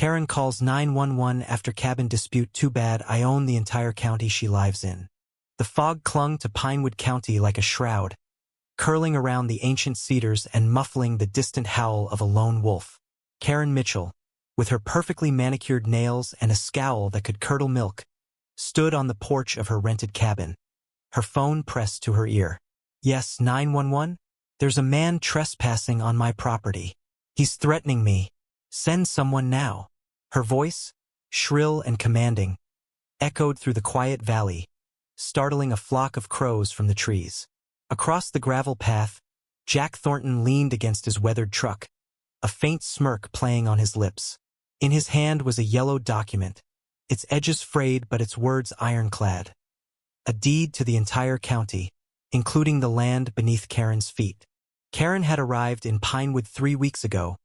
Karen calls 911 after cabin dispute. Too bad, I own the entire county she lives in. The fog clung to Pinewood County like a shroud, curling around the ancient cedars and muffling the distant howl of a lone wolf. Karen Mitchell, with her perfectly manicured nails and a scowl that could curdle milk, stood on the porch of her rented cabin, her phone pressed to her ear. Yes, 911? There's a man trespassing on my property. He's threatening me. Send someone now. Her voice, shrill and commanding, echoed through the quiet valley, startling a flock of crows from the trees. Across the gravel path, Jack Thornton leaned against his weathered truck, a faint smirk playing on his lips. In his hand was a yellow document, its edges frayed but its words ironclad. A deed to the entire county, including the land beneath Karen's feet. Karen had arrived in Pinewood 3 weeks ago,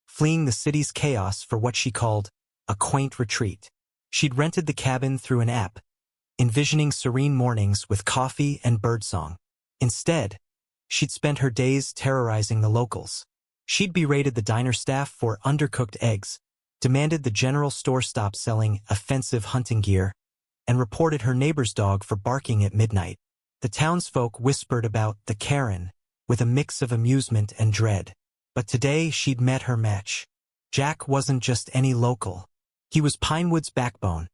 fleeing the city's chaos for what she called a quaint retreat. She'd rented the cabin through an app, envisioning serene mornings with coffee and birdsong. Instead, she'd spent her days terrorizing the locals. She'd berated the diner staff for undercooked eggs, demanded the general store stop selling offensive hunting gear, and reported her neighbor's dog for barking at midnight. The townsfolk whispered about the Karen with a mix of amusement and dread. But today she'd met her match. Jack wasn't just any local. He was Pinewood's backbone,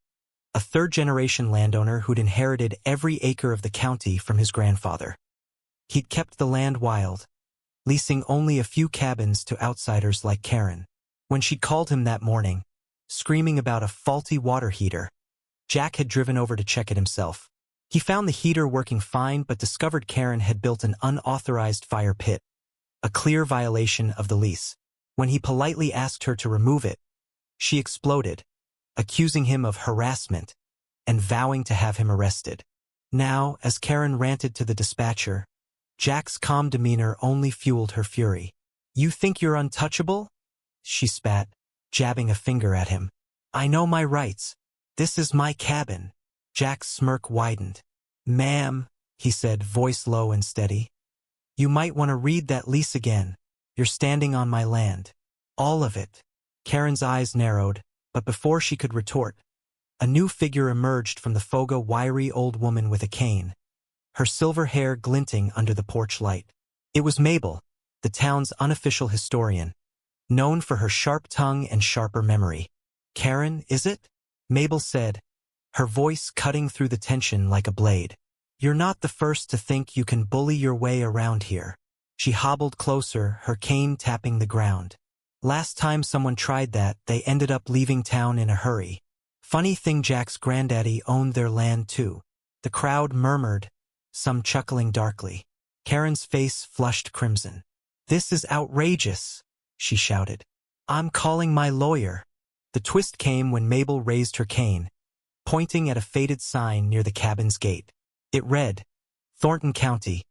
a third-generation landowner who'd inherited every acre of the county from his grandfather. He'd kept the land wild, leasing only a few cabins to outsiders like Karen. When she'd called him that morning, screaming about a faulty water heater, Jack had driven over to check it himself. He found the heater working fine but discovered Karen had built an unauthorized fire pit, a clear violation of the lease. When he politely asked her to remove it, she exploded, accusing him of harassment and vowing to have him arrested. Now, as Karen ranted to the dispatcher, Jack's calm demeanor only fueled her fury. "You think you're untouchable?" she spat, jabbing a finger at him. "I know my rights. This is my cabin." Jack's smirk widened. "Ma'am," he said, voice low and steady, "you might want to read that lease again. You're standing on my land. All of it." Karen's eyes narrowed, but before she could retort, a new figure emerged from the fog, a wiry old woman with a cane, her silver hair glinting under the porch light. It was Mabel, the town's unofficial historian, known for her sharp tongue and sharper memory. "Karen, is it?" Mabel said, her voice cutting through the tension like a blade. "You're not the first to think you can bully your way around here." She hobbled closer, her cane tapping the ground. "Last time someone tried that, they ended up leaving town in a hurry. Funny thing, Jack's granddaddy owned their land too." The crowd murmured, some chuckling darkly. Karen's face flushed crimson. "This is outrageous," she shouted. "I'm calling my lawyer." The twist came when Mabel raised her cane, pointing at a faded sign near the cabin's gate. It read, "Thornton County,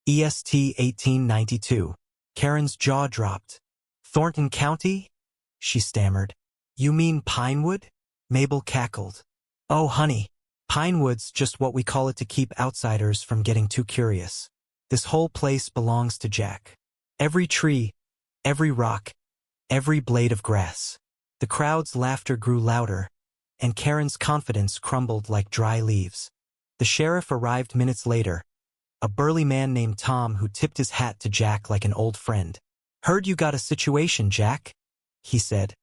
EST 1892. Karen's jaw dropped. "Thornton County?" she stammered. "You mean Pinewood?" Mabel cackled. "Oh, honey, Pinewood's just what we call it to keep outsiders from getting too curious. This whole place belongs to Jack. Every tree, every rock, every blade of grass." The crowd's laughter grew louder, and Karen's confidence crumbled like dry leaves. The sheriff arrived minutes later, a burly man named Tom who tipped his hat to Jack like an old friend. "Heard you got a situation, Jack," he said,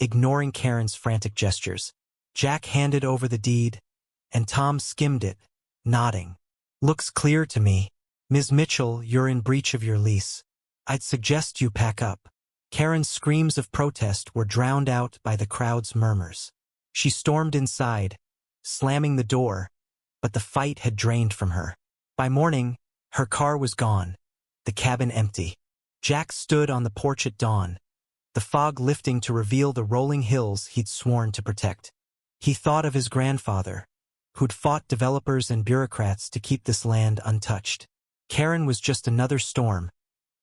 ignoring Karen's frantic gestures. Jack handed over the deed, and Tom skimmed it, nodding. "Looks clear to me. Ms. Mitchell, you're in breach of your lease. I'd suggest you pack up." Karen's screams of protest were drowned out by the crowd's murmurs. She stormed inside, slamming the door, but the fight had drained from her. By morning, her car was gone, the cabin empty. Jack stood on the porch at dawn, the fog lifting to reveal the rolling hills he'd sworn to protect. He thought of his grandfather, who'd fought developers and bureaucrats to keep this land untouched. Karen was just another storm,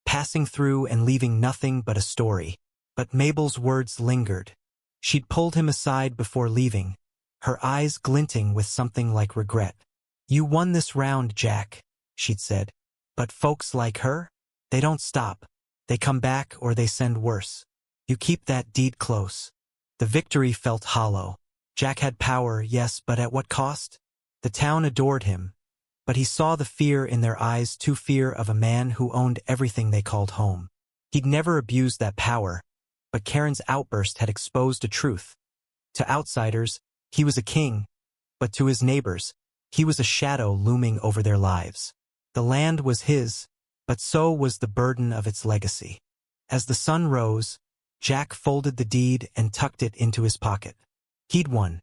passing through and leaving nothing but a story. But Mabel's words lingered. She'd pulled him aside before leaving, her eyes glinting with something like regret. "You won this round, Jack," she'd said. "But folks like her? They don't stop. They come back or they send worse. You keep that deed close. The victory felt hollow. Jack had power, yes, but at what cost? The town adored him, but he saw the fear in their eyes, too, fear of a man who owned everything they called home. He'd never abused that power, but Karen's outburst had exposed a truth. To outsiders, he was a king, but to his neighbors, he was a shadow looming over their lives. The land was his, but so was the burden of its legacy. As the sun rose, Jack folded the deed and tucked it into his pocket. He'd won,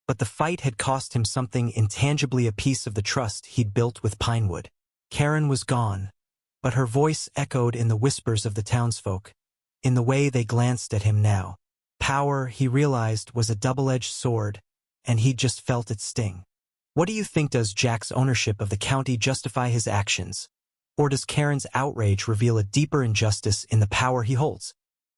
but the fight had cost him something intangibly, a piece of the trust he'd built with Pinewood. Karen was gone, but her voice echoed in the whispers of the townsfolk, in the way they glanced at him now. Power, he realized, was a double-edged sword, and he'd just felt its sting. What do you think? Does Jack's ownership of the county justify his actions? Or does Karen's outrage reveal a deeper injustice in the power he holds?